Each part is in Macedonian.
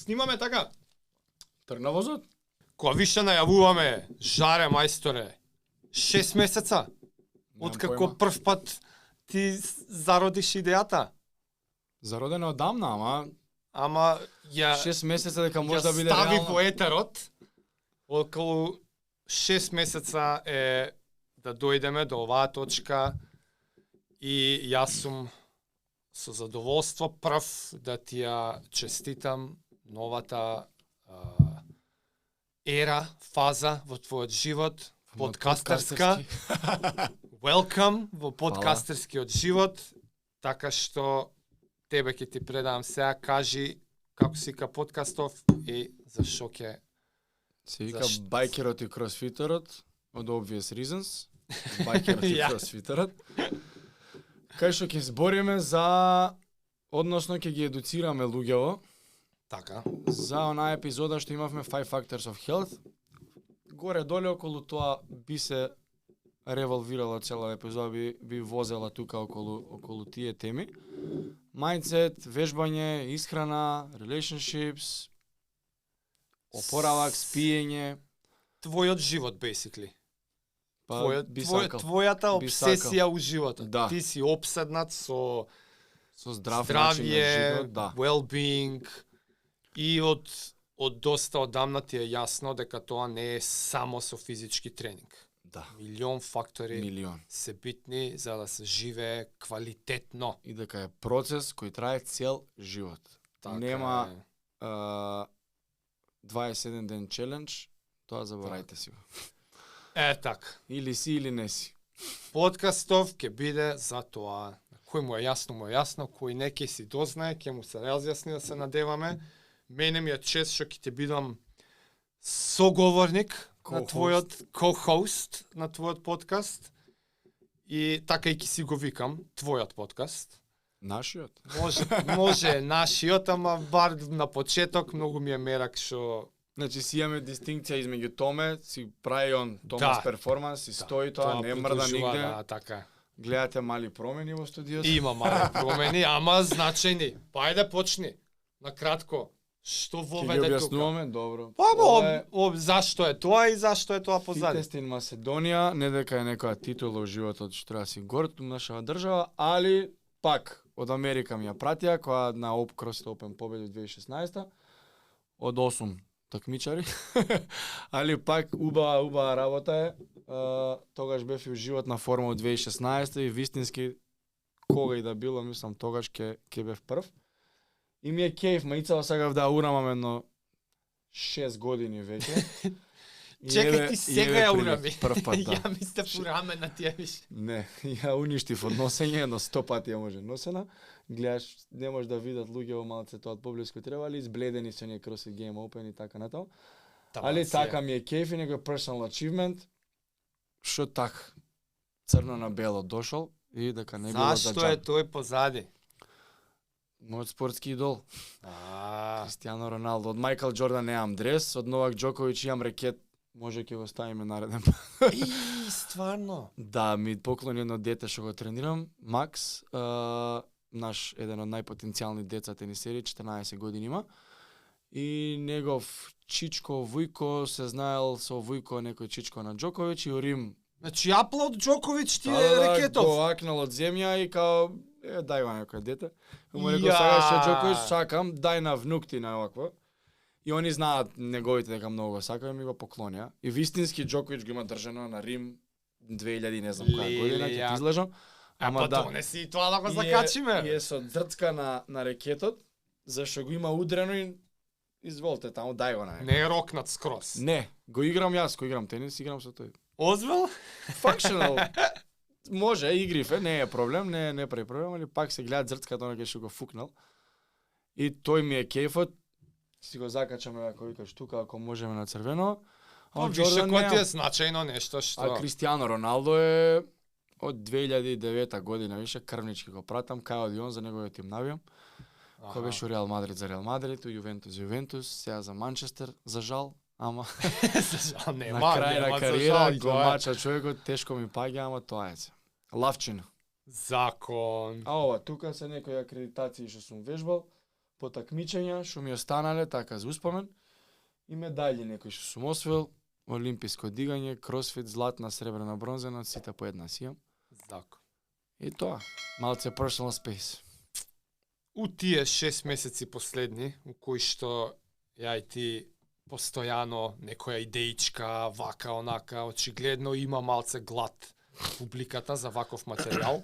Снимаме така. Тргна возот? Кога више најавуваме, жаре мајсторе, 6 месеца, откако појма. прв пат ти зародиш идејата. Зародена одамна, Ама ја 6 месеца дека може ја да биде стави реално. во етерот. Околу 6 месеца е да дојдеме до оваа точка и јас сум со задоволство прв да ти ја честитам новата ера, фаза во твојот живот, подкастерска. Welcome во подкастерскиот живот, така што тебе ќе ти предавам сега, кажи како си ка подкастов и зашо ќе... Се вика Зашто? байкерот и кросфитерот, од obvious reasons. Байкерот и Ја. кросфитерот. Кај што ќе збориме за, односно ќе ги едуцираме луѓево Така. за онаа епизода што имавме 5 Factors of Health. Горе-доле околу тоа би се револвирала цела епизода, би возела тука околу тие теми. Mindset, вежбање, исхрана, relationships, опоравак, спиење. Твојот живот, basically. Па, би сакал. Твојата Би обсесија у животот. Да. Ти си обседнат со Со здрав начин на здравје, живот, да. well-being и од доста одамна ти е јасно дека тоа не е само со физички тренинг. Да. Милион фактори Милион. се битни за да се живее квалитетно. И дека е процес кој трае цел живот. Така Нема е. 27 ден челендж, тоа заборајте си го. Така. Или си или не си. Подкастов ќе биде за тоа. Кој му е јасно, кој не ќе си дознае, ќе му се разјасни да се надеваме. Мене ми е чест што ќе ти бидам соговорник на Co-host. твојот co-host на твојот подкаст. И така и ќе си го викам, твојот подкаст. Нашиот? Може нашиот, ама бар на почеток многу ми е мерак што Значи си имаме дистинкција измеѓу Томе, си прави он Томас Да. перформанс, си стои тоа, не мрда продолжува, нигде. Да, така. Гледате мали промени во студиото. Има мали промени, ама значајни. Па ајде почни. На кратко, што Ќе ги воведе тука? објаснуваме, добро. Па, Ова е зашто е тоа и зашто е тоа позади? Фитнес in Macedonија, не дека е некоја титула во животот што треба да си горд нашава држава, али пак од Америка ми ја пратија која на Cross Open победи 2016 од 8 такмичари. Али пак убава работа е. Тогаш бев и животна форма од 2016 и вистински кога и да било, мислам тогаш ќе бев прв. И ми е кејф, маицава сакав да урамам едно 6 години веќе. И Чекај еве- ти и сега еве ја прилив, урами. Прв пат, да. Ја мисле по раме на тие виш. Не, ја уништив од носење, едно 100 пати ја може носена. Гледаш, не може да видат луѓе малце тоа од поблиску треба, али избледени со ние CrossFit Game Open и така натаму. Али така ми е кејф и некој personal achievement, што так црно на бело дошол и дека не било за Зашто е џаб. тој позади? Мојот спортски идол, А, Кристијано Роналдо. Од Мајкл Џордан немам дрес, од Новак Џоковиќ имам рекет, може ќе го ставиме нареден пат. и стварно. Да, ми поклони едно дете што го тренирам, Макс, наш еден од најпотенцијални деца тенисери, 14 години има. И негов чичко Вујко се знаел со Вујко некој чичко на Џоковиќ и у Рим. Значи апла од Џоковиќ ти е Го рекетов. акнал од земја и као дај го некој дете. И му рекол Ја. сега што Џоковиќ сакам, дај на внук ти на овакво. И они знаат неговите дека многу го сакаат и ми го поклонија. И вистински Џоковиќ го има држано на Рим 2000 не знам која година, ќе ја. ти излежам. Ама Ама да. донеси и тоа да го И закачиме. е со дрцка на рекетот, зашто го има удрено и изволте таму, дај го на него. Не е рокнат скрос. Не, го играм јас, кој играм тенис, играм со тој. Озвел? Functional. Може, игрифе, не е проблем, не прави проблем, али пак се гледа зрцката онака што го фукнал. И тој ми е кејфот. Си го закачаме ако викаш тука, ако можеме на црвено. Па више кој ти е значајно нешто што... А Кристијано Роналдо е од 2009 година, више крвнички го пратам, кај оди он за неговиот тим навијам. Кој беше у Реал Мадрид за Реал Мадрид, у Јувентус за Јувентус, сега за Манчестер, за жал, ама нема, на крај на нема за кариера жал, го тоа е мача човекот, тешко ми паѓа, ама тоа е се. Лавчина. Закон. А ова, тука се некои акредитации што сум вежбал. по такмичења што ми останале така за успомен и медаљи некои што сум освоил, олимписко дигање, кросфит, златна, сребрена, бронзена, сите по една си имам. Дако. И тоа, малце personal space. У тие 6 месеци последни, у кои што ја и ти постојано некоја идеичка, вака, онака, очигледно има малце глад публиката за ваков материјал.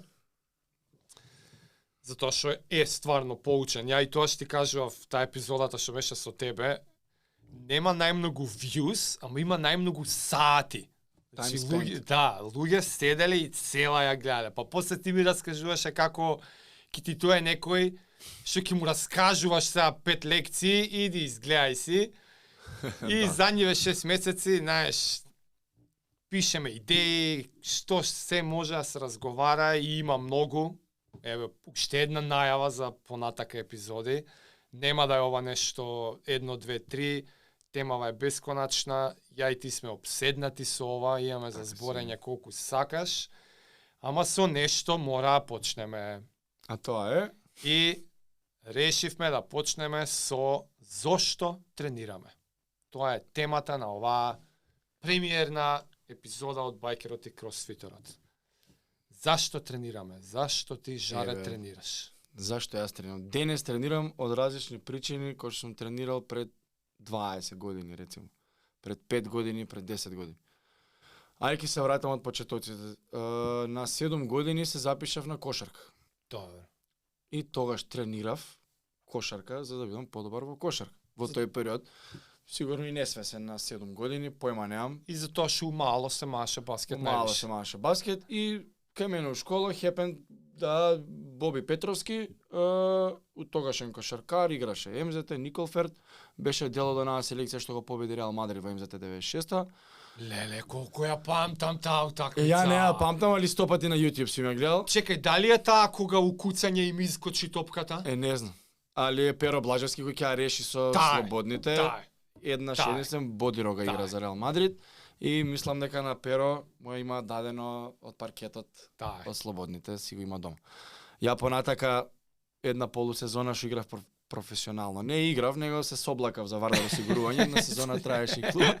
Затоа што е стварно поучен. Ја и тоа што ти кажував, таа епизодата што беше со тебе, нема најмногу views, ама има најмногу сати. Значи, луѓе седеле и цела ја гледаде. Па после ти ми раскажуваше како ки ти тоа е некој што ќе му раскажуваш сега 5 лекции, иди изгледај си. И задниве 6 месеци, знаеш, пишеме идеи, што се може да се разговара и има многу. Еве, уште една најава за понатака епизоди. Нема да е ова нешто 1, 2, 3, темава е бесконачна, ја и ти сме обседнати со ова, имаме за зборење колку сакаш, ама со нешто мора да почнеме. А тоа е? И решивме да почнеме со зошто тренираме. Тоа е темата на оваа премиерна епизода од Байкерот и Кросфитерот. Зашто тренираме? Зашто ти, Жаре, тренираш? Зашто јас тренирам? Денес тренирам од различни причини кои што сум тренирал пред 20 години, рецимо. Пред 5 години, пред 10 години. Ајде ќе се вратам од почетоците. На 7 години се запишав на кошарка. Добро. И тогаш тренирав кошарка за да бидам подобар во кошарка. Во тој период, сигурно и несвесен на 7 години, појма немам. И затоа што мало се маше баскет Мало се маше баскет и кај мене у школа хепен да Боби Петровски, тогашен кошаркар, играше МЗТ, Николферт, беше дел од онаа селекција што го победи Реал Мадрид во МЗТ 96-та. Леле, колку ја памтам таа утакмица. Ја не ја памтам, али 100 пати на YouTube си ме гледал. Чекај, дали е таа кога укуцање им искочи топката? Не знам. Али е Перо Блажевски кој ќе ја реши со слободните. Една шедесен бодирога игра за Реал Мадрид. И мислам дека на Перо му има дадено од паркетот од слободните, си го има дома. Ја понатака една полусезона што играв професионално. Не играв, него се соблакав за Вардар осигурување, на сезона траеше и клуб.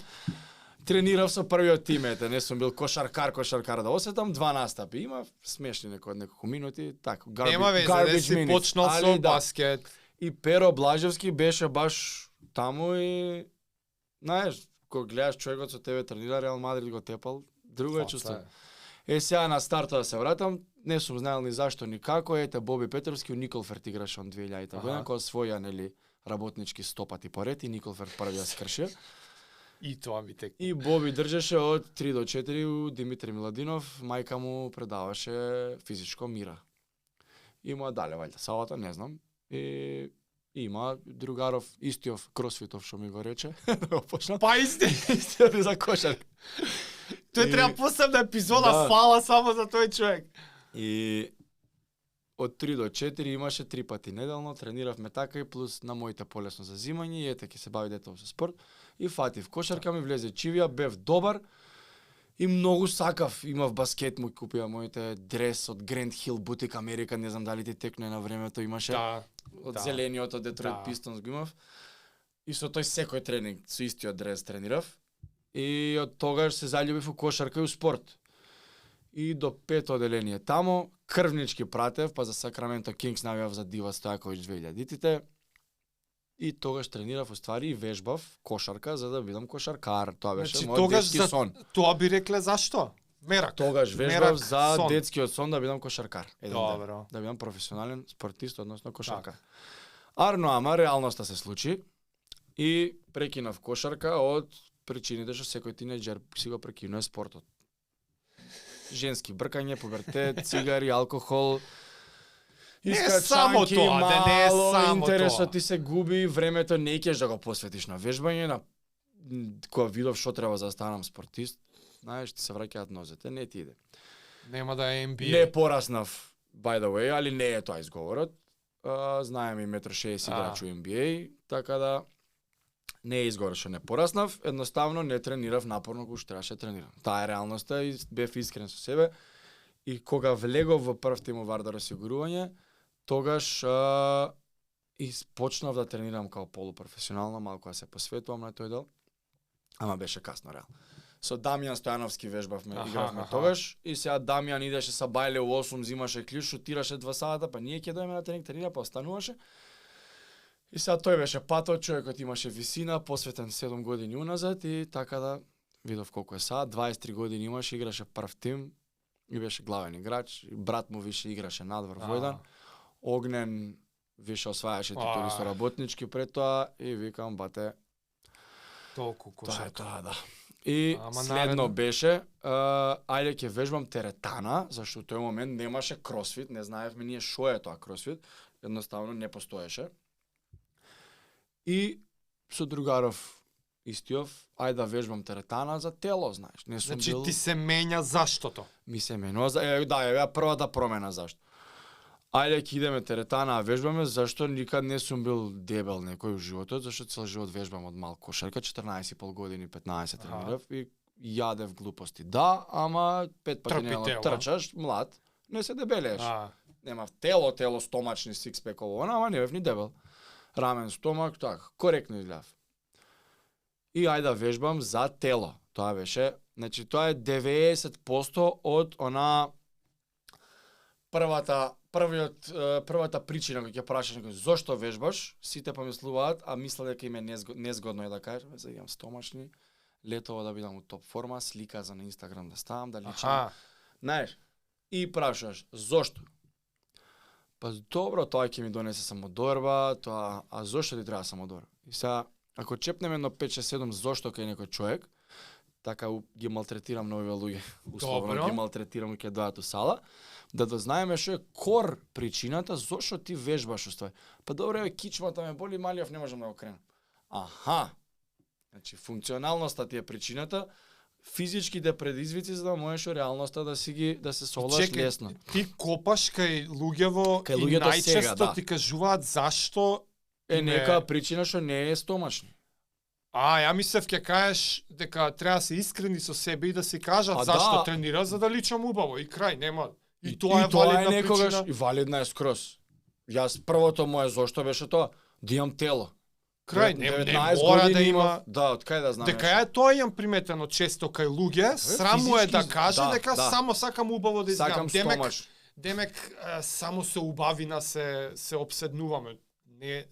Тренирав со првиот тим, не сум бил кошаркар да осетам, 2 настапи. Има смешни неколку минути, така, нема везе, си почнал со баскет. И Перо Блажевски беше баш таму и знаеш, кога гледаш човекот со тебе тренира, Реал Мадрид го тепал, друго е чувство. Сега на стартот да се вратам, не сум знаел ни зашто ни како, ете Боби Петровски у Николферт играше он 2000 година, кога своја нели работнички 100 пати поред и Николферт првиот скрши. И тоа ми тек. И Боби држеше од 3 до 4 у Димитри Миладинов, мајка му предаваше физичко Мира. И му дале вајде сабата, не знам. И има другаров Истиов Кросфитов што ми го рече да го почнам. Па Истиот за кошарка. Тој треба посебна епизода фала само за тој човек. И од 3 до 4 имаше 3 пати неделно, трениравме така и плюс на моите полесно за зимање и ете ќе се бави детето со спорт. И фатив кошарка, ми влезе чивија, бев добар и многу сакав. Имав баскет, му купија моите дрес од Grand Hill Boutique Америка, не знам дали ти текне на времето, имаше од зелениот од Детройт Пистонс го имав. И со тој секој тренинг, со истиот дрес тренирав. И од тогаш се заљубив у кошарка и у спорт. И до 5 оделение тамо, крвнички пратев, па за Сакраменто Кингс навјав за Дива Стојаковиќ 2000-тите. И тогаш тренирав уствари и вежбав кошарка за да бидам кошаркар. Тоа беше мојот детски сон. Тоа би рекле зашто? Мерак. Тогаш вежбав за сон. Детскиот сон да бидам кошаркар. Добро. Да бидам професионален спортист, односно кошаркар. Арно ама реалноста се случи и прекинав кошарка од причините што секој тинеџер си го прекинува спортот. Женски бркање, пубертет, цигари, алкохол. Искачанки, мало, интересот ти се губи, времето не ќеш да го посветиш на вежбање, на кога видов што треба за да станам спортист, знаеш, ти се враќаат нозете, не ти иде. Нема да е NBA. Не пораснав, by the way, али не е тоа изговорот. Знаем и 1,60 м играч у NBA, така да не е изговор што не пораснав, едноставно не тренирав напорно кој што требаше тренирам. Таа е реалноста и бев искрен со себе. И кога влегов во прв тим Вардар осигурување, тогаш И почнав да тренирам као полупрофесионално, малку да се посветувам на тој дел. Ама беше касно реал. Со Дамјан Стојановски вежбавме, игравме тогаш и сега Дамјан идеше са бајле у 8, взимаше клjuč, шутираше 2 сата, па ние ќе дојме на тренира, па остануваше. И сега тој беше патот, човекот имаше висина, посветен 7 години уназад и така да видов колку е сега, 23 години имаше, играше прв тим и беше главен играч, и брат му више играше надвор Војдан. Огнен више освајаше титули со работнички пред тоа и викам бате толку кошарка. Тоа, да. И следно беше, ајде ќе вежбам теретана, зашто во тој момент немаше кросфит, не знаевме ние што е тоа кросфит, едноставно не постоеше. И со другаров Истиов, ајде да вежбам теретана за тело, знаеш. Не сум значи бил... ти се менја заштото? Ми се менува, да, првата промена зашто. Ајде ќе идеме теретана, а вежбаме, зашто никад не сум бил дебел некој во животот, зашто цел живот вежбам од мал кошарка, 14,5 години, 15 тренирав и јадев глупости. Да, ама 5 пати неделно трчаш, млад, не се дебелееш. Немав тело, стомачни, сикспек, ама не бев ни дебел. Рамен, стомак, така, коректно изгледав. И ајде да вежбам за тело. Тоа беше, значи тоа е 90% од она првата причина која ќе прашаш некој зошто вежбаш, сите помислуваат, а мислат дека им е незгодно е да кажеш, за имам стомачни, летово да бидам у топ форма, слика за на Инстаграм да ставам, да личам. Знаеш, и прашаш зошто? Па добро, тоа ќе ми донесе самодорба, тоа, а зошто ти треба самодорба? И сега, ако чепнеме едно 5-6-7 зошто кај некој човек, така ги малтретирам на овие луѓе, условно ги малтретирам кај доаат у сала, да дознаеме што е кор причината зошто ти вежбаш уствари. Па добре, кичмата ме боли, малиов не можам да го кренам. Аха. Значи функционалноста ти е причината, физичките предизвици за да можеш реалноста да се солаш лесно. Ти копаш кај луѓево и најчесто ти кажуваат зашто нека причина што не е стомачни. Ја мислев ќе кажеш дека треба да се искрени со себе и да си кажат зашто тренира за да личам убаво и крај, нема. И тоа е валидна причина. И валидна е скроз. Јас првото мое зошто беше тоа, да имам тело. Крај, не мора да има. Да, од кај да знам. Дека ја тоа имам приметено често кај луѓе, сраму е да каже дека само сакам убаво да изгледам. Демек само со убавина се обседнуваме.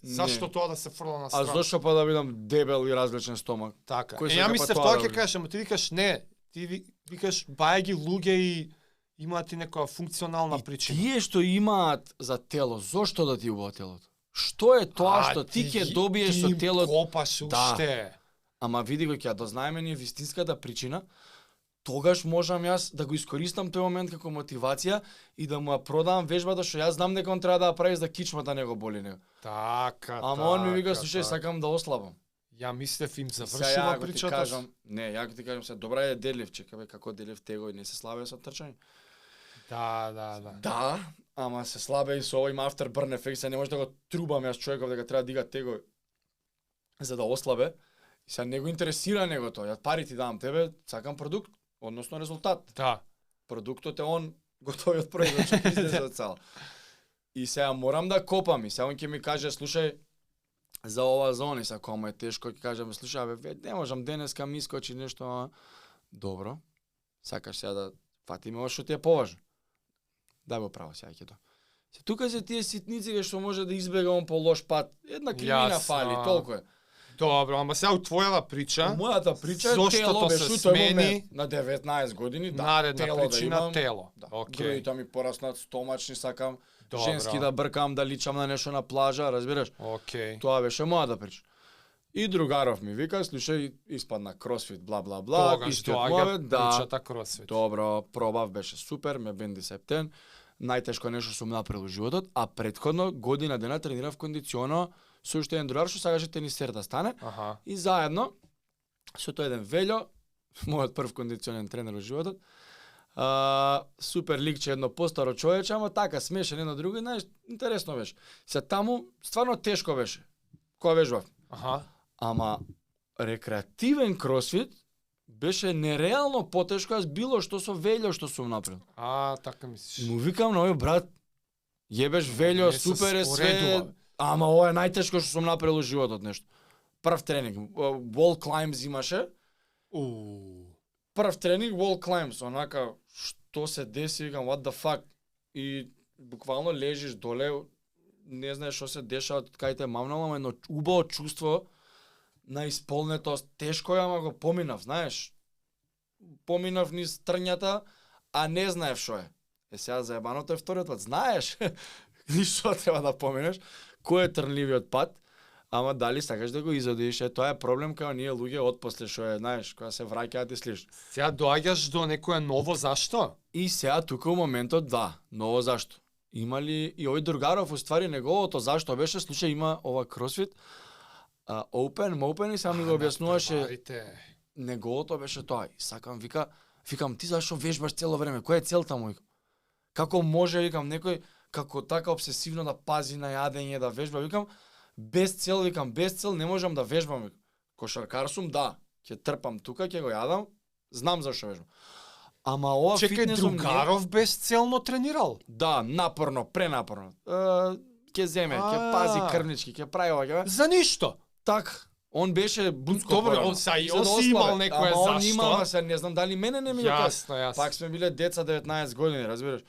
Зашто тоа да се фрла на страна? А зашто па да бидам дебел и различен стомак? Така. Ја мислев тоа ќе кажеш, ама ти викаш не. Ти викаш баја ги луѓе и имаат и некоја функционална причина. Тие што имаат за тело, зошто да ти убаво телото? Што е тоа што ти ќе добиеш со телото? Копаш уште. Ама види го ќе дознаеме ние вистинската причина, тогаш можам јас да го искористам тој момент како мотивација и да му ја продавам вежбата што јас знам дека он треба да ја прави за кичмата него боли него. Така. Ама он ми вика слушај, сакам да ослабам. Ја мислев им завршила причата. Ја ти кажам се, добра е делив, чекаме како делив тегој, не се слабе со трчање. Да, ама се слабе и со овој afterburn ефект, се не може да го трубам јас човеков дека треба да дига тегој за да ослабе. И се не го интересира него тоа. Ја пари ти давам тебе, сакам продукт, односно резултат. Да. Продуктот е он готовиот производ што ќе излезе од сала. И сега морам да копам и сега он ќе ми каже, слушај, за ова зона, сега кому е тешко, ќе кажам, слушај, бе, не можам денеска ми искочи нешто, добро. Сакаш сега да фатиме ова што ти е поважно. Дај го право сега ќе тоа. Се тука се тие ситници што може да избега он по лош пат. Една кривина фали, толку е. Добро, ама сега у твојата прича, мојата прича е тело беше смени на 19 години, да, наредна тело причина да имам, тело. Да. Океј. Гроите ми пораснат, стомачни сакам, женски да бркам, да личам на нешто на плажа, разбираш? Океј. Тоа беше мојата прича. И другаров ми вика, слушај, испадна кросфит, бла бла бла, исто доаѓа причата кросфит. Добро, пробав, беше супер, ме бенди септен. Најтешко нешто сум направил во животот, а претходно година дена тренирав кондиционо со уште еден другар што сакаше тенисер да стане. И заедно со тој еден Велјо, мојот прв кондиционен тренер во животот, супер ликче, едно постаро човече, ама така смешен едно друго, знаеш, интересно беше. Се таму стварно тешко беше. Кога вежбав. Ама рекреативен кросфит беше нереално потешко, јас било што со Велјо што сум направил. Така мислиш. Му викам на овој брат, јебеш Велјо, супер е све, Ама ова е најтешко што сум направил во животот нешто. Прв тренинг, wall climbs имаше. Прв тренинг wall climbs, онака што се деси, викам what the fuck. И буквално лежиш доле, не знаеш што се дешава, кај те мамнало, едно убаво чувство на исполнетост. Тешко е, ама го поминав, знаеш. Поминав низ трњата, а не знаев што е. Сега заебаното е вториот пат. Знаеш ништо треба да поминеш, кој е трнливиот пат, ама дали сакаш да го изодиш, тоа е проблем као ние луѓе отпосле што е, знаеш, кога се враќаат и слиш. Сега доаѓаш до некое ново зашто? И сега тука у моментот да, ново зашто. Имали и овој другаров уствари неговото зашто беше случај има ова кросфит open и сам ми го објаснуваше. Неговото беше тоа. И сакам викам ти зашо вежбаш цело време? Која е целта му? Како може, викам, некој како така обсесивно да пази на јадење, да вежба, викам, без цел не можам да вежбам. Кошаркар сум, да, ќе трпам тука, ќе го јадам, знам зашо вежбам. Ама ова фитнесом другаров безцелно тренирал? Да, напорно, пренапорно. Ќе земе, ќе пази крвнички, ќе прави ова, за ништо. Така. Он беше буцко. Добро, он си имал некое зашто. Он имал, се не знам дали мене не ми го кажа. Јасно. Пак сме биле деца 19 години, разбираш.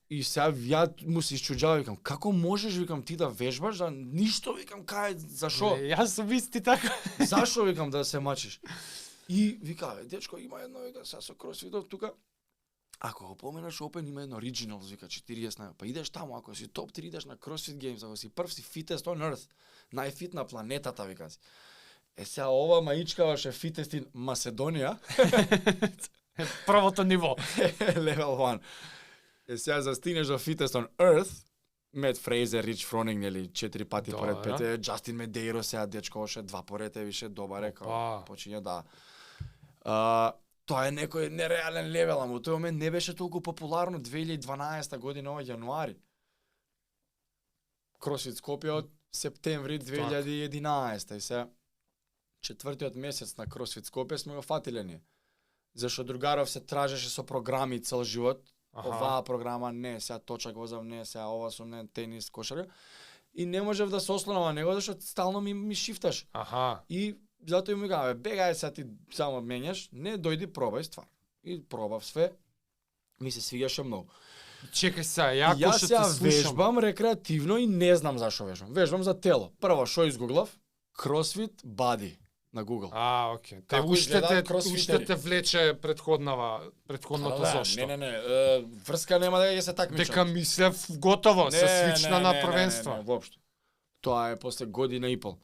И сега ја му се исчуѓава, викам, како можеш, викам, ти да вежбаш, да ништо, викам, кај, зашо? Јас сум исти така. Зашо, викам, да се мачиш? И вика, дечко, има едно, вика, сега со кросфитов тука. Ако го поменаш Open, има едно Originals, вика, 40 па идеш таму, ако си топ 3, идеш на CrossFit Games, ако си прв, си fittest on earth, најфит на планетата, вика си. Сега ова маичкаваше fittest in Macedonија. Првото ниво. Level 1. Сега застигнеш до fittest on earth, Мет Фрейзер, Рич Фронинг, нели, 4 пати поред пете, Джастин Медейро сега дечко оше 2 поред е више добар е, као почиња да. Тоа е некој нереален левел, ама во тој момент не беше толку популарно 2012 година ова јануари. CrossFit Скопје од септември 2011 и се четвртиот месец на CrossFit Скопје сме го фатиле ние. Зашто другаров се тражеше со програми цел живот. Оваа програма не, сега точак возам, не, сега ова сум не, тенис, кошарка. И не можев да се ослонам на него, зашто стално ми шифташ. И затоа ми кажа, бегај сега ти само менјаш, не, дојди, пробај ствар. И пробав све, ми се свигаше многу. Чекај сега, јако што те слушам. Јас вежбам рекреативно и не знам зашо вежбам. Вежбам за тело. Прво, шо изгуглав? CrossFit Body на Google. Окей. Те уште те влече предходното зашто. Не, врска нема да ја се такмичам. Дека мислев готово, се свична на првенство. Не, воопшто. Тоа е после година и пол.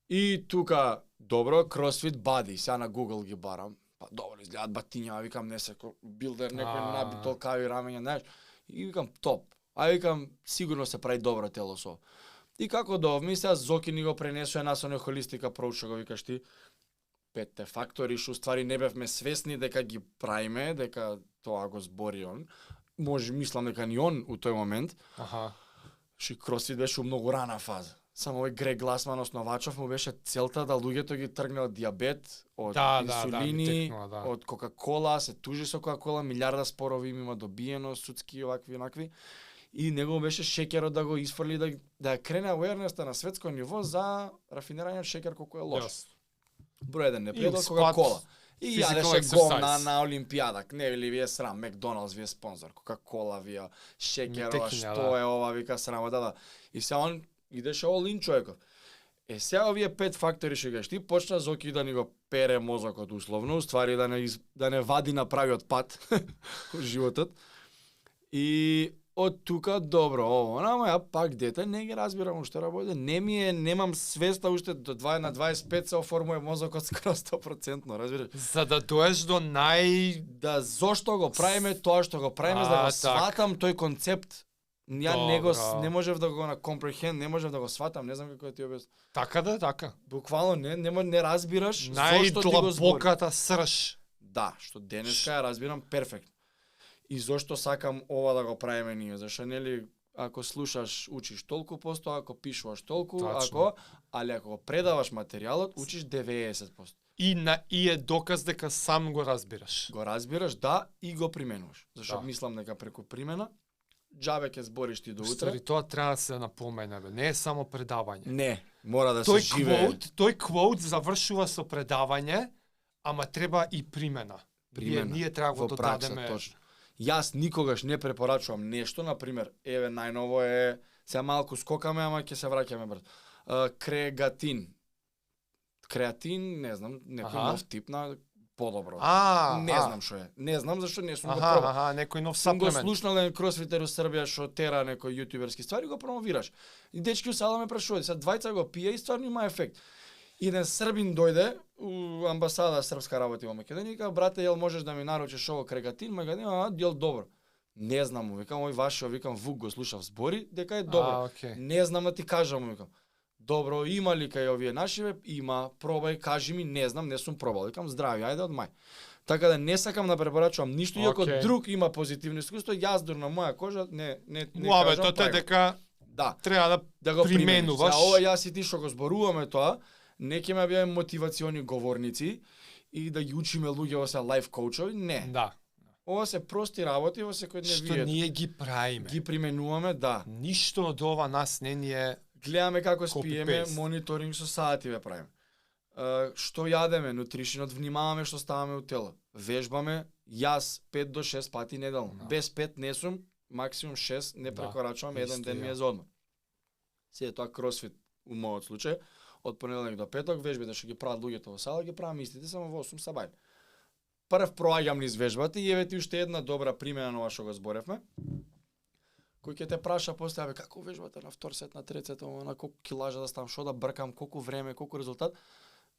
И тука, добро, CrossFit Body, сега на Google ги барам. Па добро, изгледат батиња, викам не се билдер, некој набит толкави рамења, знаеш. И викам топ. Викам сигурно се прави добро тело со. И како довми сега Зоки ни го пренесува нас оне холистика проуча го викаш ти. 5 фактори што ствари не бевме свесни дека ги правиме, дека тоа го збори он. Може мислам дека ни он у тој момент. Ши CrossFit беше у многу рана фаза. Само овој Грег Гласман основачов му беше целта да луѓето ги тргне од диабет, од инсулини, од Кока-кола, се тужи со Кока-кола, милиарда спорови има добиено, судски овакви онакви. И него беше шеќерот да го изфрли, да крене awareness-та на светско ниво за рафинирање шеќер колку е лош. Број 1 не предал Кока-кола. И јадеше гомна на Олимпијада. Не ли ви е срам, Макдоналдс ви е спонзор, Кока-кола ви е шеќерова, што е ова, вика срамо, да. И сега он идеше all-in човеков. Сега овие 5 фактори што кажеш ти, почна Зоки да ни го пере мозокот условно, уствари да не вади на правиот пат во животот. И од тука добро, ама ја пак дете не ги разбирам уште работи. Немам свеста уште до 2 на 25 се оформува мозокот скоро 100%, разбираш? За да доеш до да зошто го правиме тоа што го правиме, за да го сватам тој концепт. Ја не можев да го на comprehend, не можев да го сватам, не знам како ти објаснам. Така да, така. Буквално не разбираш зошто ти го збори. Најдлабоката срж. Да, што денеска ја разбирам перфектно. И зошто сакам ова да го правиме ние, зашто нели ако слушаш учиш толку посто, ако пишуваш толку, али ако го предаваш материјалот, учиш 90%. И е доказ дека сам го разбираш. Го разбираш, да, и го применуваш. Зашто мислам дека преку примена џабе ќе збориш ти до утре. Ствари, тоа треба да се напомене, бе. Не е само предавање. Не, мора да се живее. Тој квоут завршува со предавање, ама треба и примена. Ние треба да го во пракса, додадеме. точно. Јас никогаш не препорачувам нешто, на пример, еве најново е, сега малку скокаме, ама ќе се враќаме брз. Креатин. Креатин, не знам, некој нов тип на подобро. Не знам што е. Не знам зашто не сум го пробал. Некој нов Сум го саплемент. слушнал на кросфитер у Србија што тера некои јутуберски ствари, го промовираш. И дечки у сала ме прашуваат, сега двајца го пие и стварно има ефект. Еден србин дојде у амбасада српска работи во Македонија и каже, брате, јел можеш да ми наручиш ово крегатин? Ме кажа, јел добро. Не знам, му викам, ој вашиот, викам, Вук го слушав збори, дека е добро. Не знам да ти кажам, му викам. Добро, има ли кај овие нашиве? Има, пробај, кажи ми, не знам, не сум пробал. Викам, здрави, ајде од мај. Така да не сакам да препорачувам ништо, иако друг има позитивно искуство, јас дур на моја кожа не кажам. Тоа е дека треба да го применуваш. Ова јас и ти што го зборуваме тоа, не ќе ме биеме мотивациони говорници и да ги учиме луѓе во се лайф коучови, не. Да. Ова се прости работи во секој дневниот. Што ние ги правиме. Ги применуваме, да. Ништо од ова нас не ни е. Гледаме како спиеме, мониторинг со сати ве правиме. Што јадеме, нутришенот, внимаваме што ставаме у тело. Вежбаме, јас 5 до 6 пати неделно. Без 5 не сум, максимум 6 не прекорачувам, еден ден ми е за одмор. Се тоа кросфит у мојот случај, од понеделник до петок, вежбите што ги прават луѓето во сала, ги правам истите само во 8 сабајн. Прв проаѓам низ вежбата и еве ти уште една добра примена на ова што го зборевме. Кој ќе те праша после, абе како вежбата на втор сет, на трет сет, на колку килажа да ставам, што да бркам, колку време, колку резултат.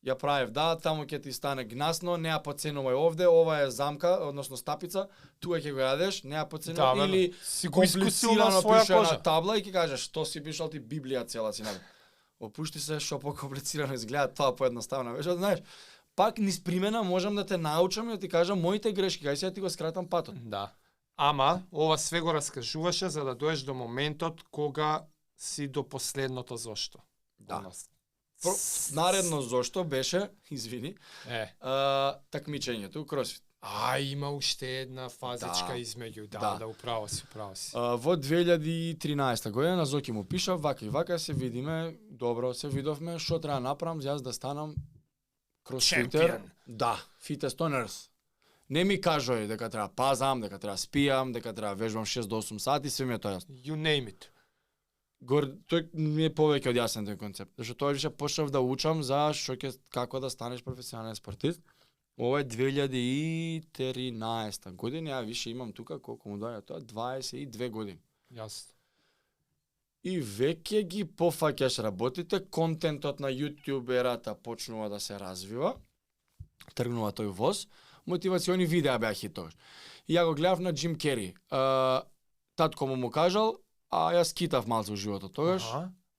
Ја правев, да, таму ќе ти стане гнасно, не ја поценувај овде, ова е замка, односно стапица, тука ќе го јадеш, не ја поценувај, или си го искусил на своја кожа на табла и ќе кажеш, што си пишал ти Библија цела си наде. Опушти се, што покомплицирано изгледа, тоа поедноставно вежба, знаеш. Пак низ примена можам да те научам и да ти кажам моите грешки, кај сега ти го скратам патот. Да. Ама, ова све го раскажуваше за да доеш до моментот кога си до последното зошто. Да. Наредно зошто беше, извини, такмичењето, кросфит. Има уште една фазичка измеѓу, да, управо си. Во 2013 година на Зоки му пишав, вака и вака се видиме, добро се видовме, што треба направам јас да станам кросфитер. Да, фитнес тонерс. Не ми кажој дека треба пазам, дека треба спијам, дека треба вежбам 6 до 8 сати, све ми е тоа јасно. You name it. Тој ми е повеќе од јасен тој концепт. Зашто тоа више почнав да учам за како да станеш професионален спортист. Ова е 2013 година, ја више имам тука колку му доаѓа тоа, 22 години. Јасно. И веќе ги пофаќаш работите, контентот на YouTube ерата почнува да се развива. Тргнува тој воз. Мотивациони видеа беа хитоваш. И ја го гледав на Джим Кери. Татко му кажал, а јас китав малце во животот тогаш.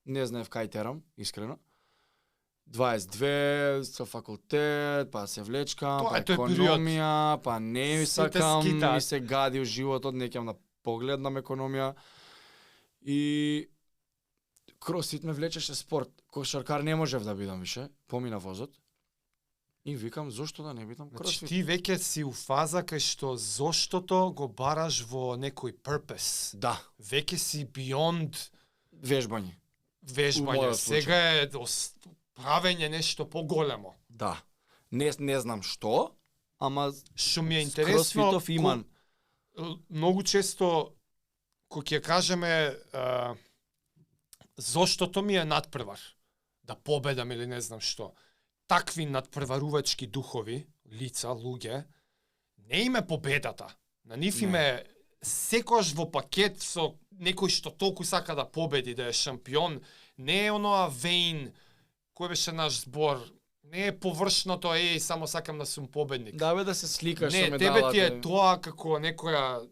Не знаев кај терам, искрено. 22, со факултет, па се влечкам, па економија, па не сакам, ми се гади у животот, не ќам да погледнам економија. И кросфит ме влечеше спорт. Кошаркар не можев да бидам више, помина возот. И викам, зошто да не бидам кросфит? Значи ти веќе си у фаза кај што заштото го бараш во некој purpose. Да. Веќе си beyond вежбање. Сега е правење нешто поголемо. Да. Не знам што, ама што ми е интересно, многу често кога ќе кажеме заштото ми е надпревар, да победам или не знам што. Такви надпреварувачки духови, лица, луѓе, не име победата. На нив име секојаш во пакет со некој што толку сака да победи, да е шампион, не е оноа вейн, кој беше наш збор, не е површното, само сакам да сум победник. Да бе, да се сликаш со медалата. Не, тебе ти е тоа како некоја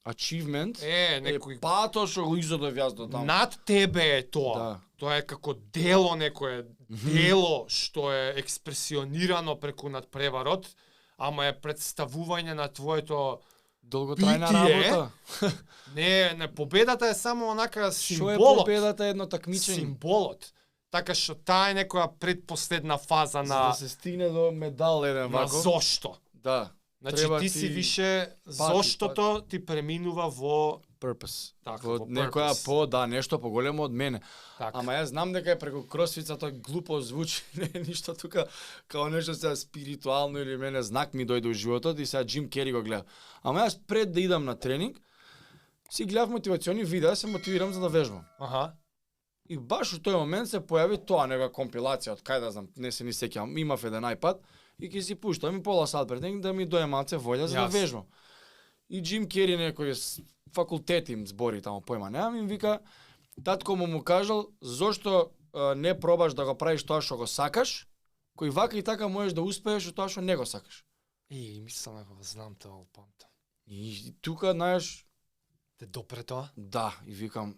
achievement, некој пато што го изодов јас до таму. Над тебе е тоа. Да. Тоа е како дело некое, дело што е експресионирано преку надпреварот, ама е представување на твоето долготрајна работа. Не, победата е само онака символот. Што е победата, едно такмичење? Символот. Така што таа е некоја предпоследна фаза на за да се стигне до медал еден вако. На зошто. Да. Значи ти си више заштото ти преминува во purpose. Така, Во во некоја purpose. нешто поголемо од мене. Така. Ама јас знам дека е преку кросфица тоа глупо звучи, не е ништо тука као нешто сега спиритуално или мене знак ми дојде у животот и сега Джим Кери го гледа. Ама јас пред да идам на тренинг си гледав мотивациони видеа, се мотивирам за да вежбам. Аха. И баш у тој момент се појави тоа нега компилација од кај да знам, не се ни сеќавам, имав еден iPad и ќе си пуштам и пола сат пред тренинг да ми дое малце волја за да Јас. вежбам. И Джим Кери некој факултет им збори таму појма, немам, им вика татко му кажал зошто не пробаш да го правиш тоа што го сакаш, кој вака и така можеш да успееш во тоа што не го сакаш. Мислам дека го знам тоа го памтам. И тука, знаеш, Те допре тоа? да, и викам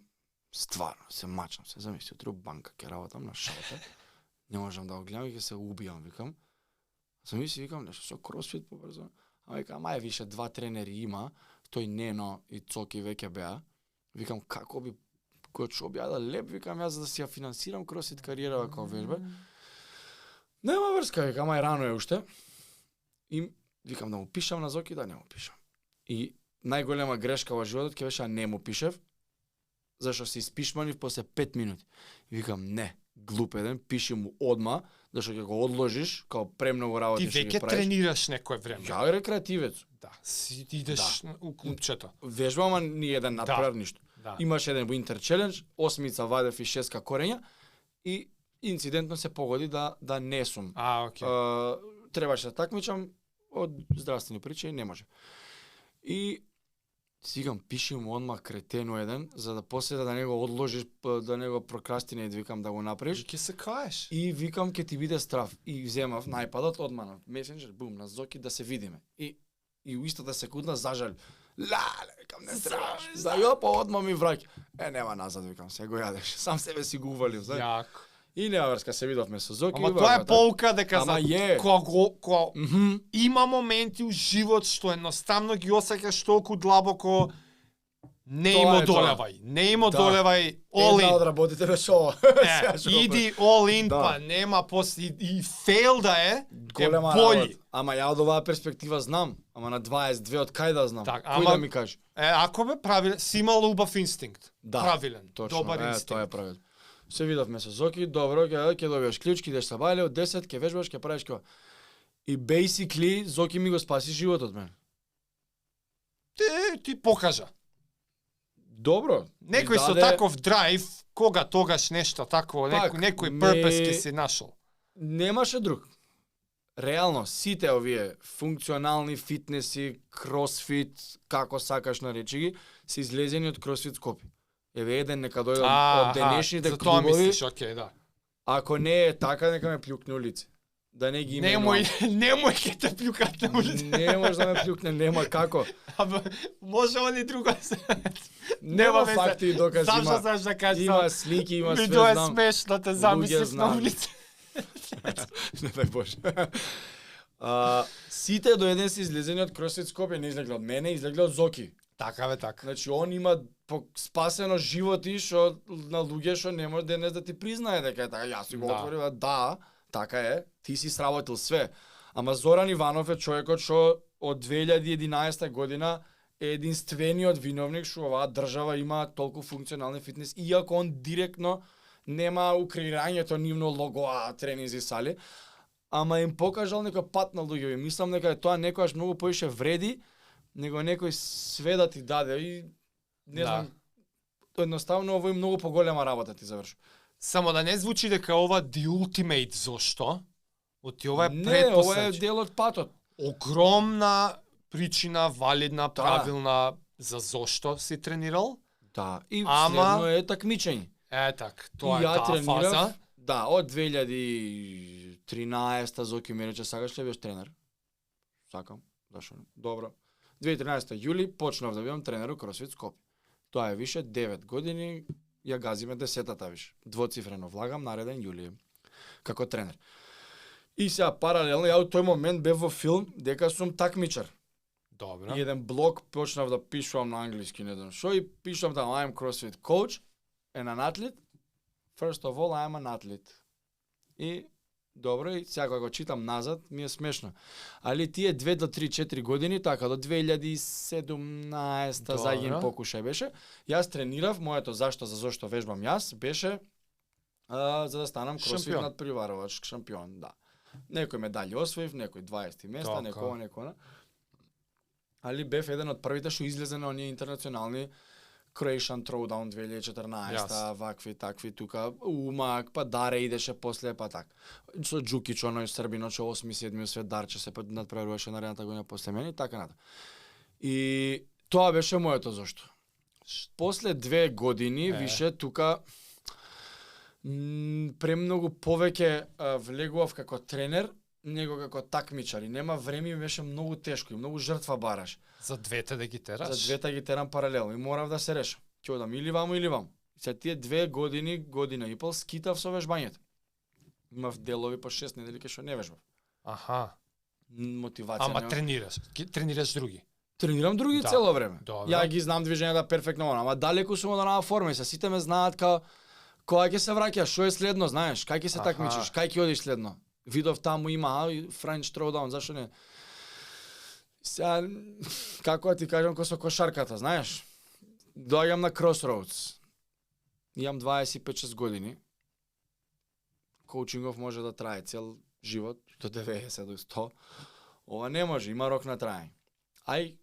стварно се мачам се, замисли утре у банка ќе работам на шалта. Не можам да го гледам и ќе се убијам, викам. Замисли, викам нешто со кросфит побрзо. А викам, ај више 2 тренери има, тој Нено и Цоки веќе беа. Викам, како би кој што објада леп, викам јас за да си ја финансирам кросфит кариерава како вежба. Нема врска, викам, ај рано е уште. И викам да му пишам на Зоки, да не му пишам. И најголема грешка во животот ќе беше не му пишев, зашто се испишманив после 5 минути. И викам, не, глуп еден, пиши му одма, зашто ќе го одложиш, као премногу Ти работи што ги веќе правиш. тренираш некое време. Ја рекреативец. Да, си идеш у клубчето. Вежбам, ама ни еден направ ништо. Да. Имаш еден Winter Challenge, 8 вадев и 6 корења и инцидентно се погоди да не сум. Окей. Требаше да такмичам од здравствени причини, не може. И сигам пиши му одма кретено еден за да после да не го одложиш, да не го прокрастинеј, викам да го И направиш. ќе се каеш. И викам ќе ти биде страв. И земав најпадот одма на Messenger, бум, на Зоки да се видиме. И у истата секунда зажал. Лале, викам не требаш. Да јопа одма ми враќа. Нема назад, викам, се го јадеш. Сам себе си го увалив, знаеш. Јако. И нема врска, се видовме со Зоки. Ама тоа е полка дека Ама е. кога има моменти у живот што едноставно ги осеќаш толку длабоко, не им Тоа е тоа. одолевај. Не им Да. одолевај, all Една од in. работите беше ова. Иди all in, Да. па нема после и фейл да е голема бољи. работа. Ама ја од оваа перспектива знам. Ама на 22 од кај да знам? Так, Кој ама- да ми каже? Ако бе правилен, си имал убав инстинкт. Да, Правилен, точно, добар тоа е инстинкт. правилно. Се видовме со Зоки, добро, ќе добиеш клучки, идеш са бајле, од 10 ќе вежбаш, ќе правиш кога. И basically Зоки ми го спаси животот мен. Ти покажа. Добро. Некој со таков драйв, кога тогаш нешто такво, Пак, некој не- purpose ќе си нашол. Немаше друг. Реално, сите овие функционални фитнеси, кросфит, како сакаш наречи ги, се излезени од кросфит Скопје. Еве еден нека дојде од денешните за тоа клубови. мислиш, окей, да. Ако не е така, нека ме плюкне улице. Да не ги именувам. Немој ќе те плюкат на улица. Не може да ме плюкне, нема како. Абе, може они друго се. Нема везе. факти и докази, Зашто има, саш да кажеш? има слики, има све, Ми тоа е знам. смешно, те Луѓе замислив на знаат. улица. Не дай Боже. Сите до еден се излезени од Кросфит Скопје, не излегле од мене, излегле од Зоки. Така бе, така. Значи, он има спасено животи што на луѓе што не може денес да ти признае дека е така. Јас си го Да. отворив, да, така е, ти си сработил све. Ама Зоран Иванов е човекот што од 2011 година е единствениот виновник што оваа држава има толку функционални фитнес, иако он директно нема укреирањето нивно логоа, тренинзи сали, ама им покажал некој пат на луѓе. Мислам дека тоа некојаш многу поише вреди, него некој све да ти даде и не Да. знам, едноставно овој многу поголема работа ти завршува. Само да не звучи дека ова the ultimate зошто, оти ова е Не, ова е предпоследно. дел од патот. Огромна причина, валидна, Да. правилна за зошто си тренирал. Да, и Ама- следно е такмичење. Так, тоа И е ја таа тренирав, фаза. да, од 2013 Зоки ми рече, сакаш ли да бидеш тренер? Сакам, зашо не? Добро. 2013 јули почнав да бидам тренер у Кросфит Скопје. Тоа е више 9 години, ја газиме 10-та више. Двоцифрено влагам нареден јули како тренер. И сега паралелно ја во тој момент бев во филм дека сум такмичар. Добро. И еден блог почнав да пишувам на англиски, не знам шо, и пишувам там I am CrossFit coach and an athlete. First of all, I am an athlete. И Добро, и сега кога го читам назад, ми е смешно. Али тие 2 до 3, 4 години, така, до 2017 задним Добро. покушај беше, јас тренирав, моето зашто вежбам јас, беше за да станам кросфит Шампион. надпреварувач шампион, да. Некој медали освоив, некој 20 места, Така. некој. Али бев еден од првите што излезе на оние интернационални Croatian Throwdown 2014, Јас. вакви, такви, тука, Умак, па Даре идеше после, па так. Со Джукич, оној Србино, че 8-7 свет Дарче се надпреваруваше наредната година после мене, и така натаму. И тоа беше моето зашто. После 2 години, више тука, премногу повеќе влегував како тренер, него како такмичар. И нема време, ми беше многу тешко и многу жртва бараш. За двете да ги тераш? За двете ги терам паралелно и морав да се решам. Ќе одам или ваму или ваму. И се тие 2 години, година и пол скитав со вежбањето. Имав делови по 6 недели кај што не вежбав. Аха. Мотивација. Ама тренираш други. Тренирам други Да. цело време. Добро. Ја ги знам движењата перфектно, ама далеку сум од онаа форма и се сите ме знаат као кога ќе се враќаш, што е следно, знаеш, кај ќе се Аха. такмичиш, кај ќе одиш следно. Видов таму има French Throwdown, зашо не? Сега, како да ти кажам, ко со кошарката, знаеш? Доаѓам на Crossroads. Имам 25-6 години. Коучингов може да трае цел живот, до 90 до 100. Ова не може, има рок на траење. Ај,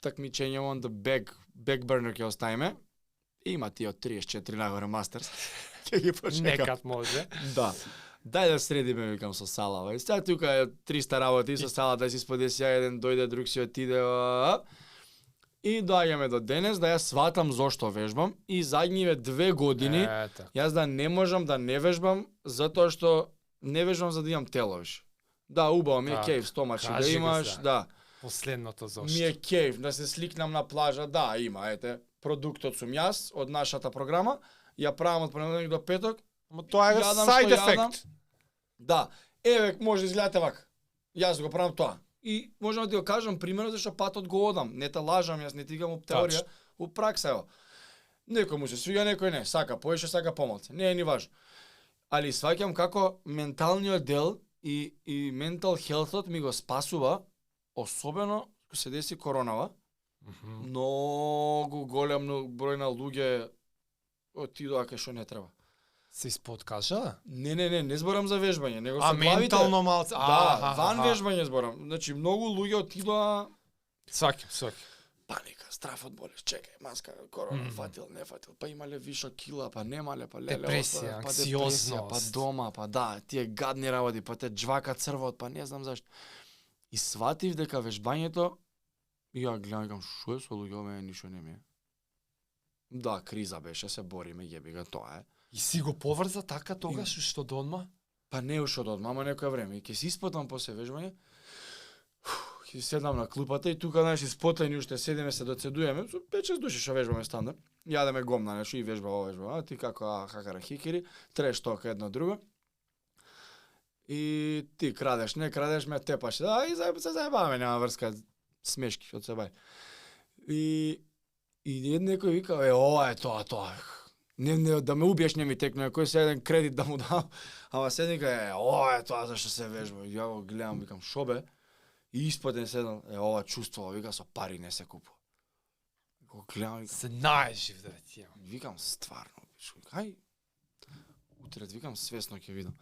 такмичење on the back burner ќе оставиме. Има ти од 34 нагоре мастерс. Ќе ги почекам. Некад може. Да. Дај да средиме, викам, со Сала. Сега тука е 300 работи со Сала, да си сподеси еден дојде, друг си отиде. И доаѓаме до денес да ја сватам зошто вежбам и задниве 2 години Така. јас да не можам да не вежбам затоа што не вежбам за да имам тело виш. Да, убаво ми е Така, кејф стомачи да кажи го имаш, сега. да. Последното Ми зошто. е кејф да се сликнам на плажа, да, има, ете, продуктот сум јас од нашата програма, ја правам од понеделник до петок. Ама тоа е Јадам сайд што јадам. ефект. Да, еве може да изгледате вака. Јас го правам тоа. И можам да ти го кажам примерно зашто патот го одам. Не те лажам, јас не тигам у теорија, Тачно. у пракса ево. Некој му се свига, некој не, сака поише, сака помалце. Не е ни важно. Али сваќам како менталниот дел и ментал хелтот ми го спасува, особено кога се деси коронава. Многу голем број на луѓе отидоа кај што не треба. Се исподкажа? Не зборам за вежбање, него А со главите. ментално малце. Да, ван вежбање зборам. Значи многу луѓе отидоа Сваќам. паника, страф од болест, чекај, маска, корона, фатил, не фатил, па имале виша кила, па немале, па леле, Депресија, па анксиозност. па дома, па да, тие гадни работи, па те джвака црвот, па не знам зашто. И сватив дека вежбањето, и ја гледам, викам, шо е со луѓе, мене ништо не ми е. Да, криза беше, се бориме, јеби га, тоа е. И си го поврза така тогаш што до одма? Па не уште од одма, ама некој време. И ќе се испотам после вежбање, ќе седам на клупата и тука, знаеш, испотени уште седиме се доцедуеме, со 5-6 души што вежбаме стандард. Јадеме гомна, нешто и вежба, ти како хакара хикери, треш тока едно друго. И ти крадеш, не крадеш, ме тепаш. Да, и се заебаваме, нема врска, смешки од себе. И некој вика, ова е тоа. Не, да ме убиеш не ми текне, кој се еден кредит да му дам, ама седника ова е тоа зашто се вежба. Ја го гледам, викам, шо бе? И исподен седнал, ова чувство, вика, со пари не се купува. Го гледам, викам, Се најжив да ти имам. викам, стварно, ај, утре, викам, свесно ќе видам.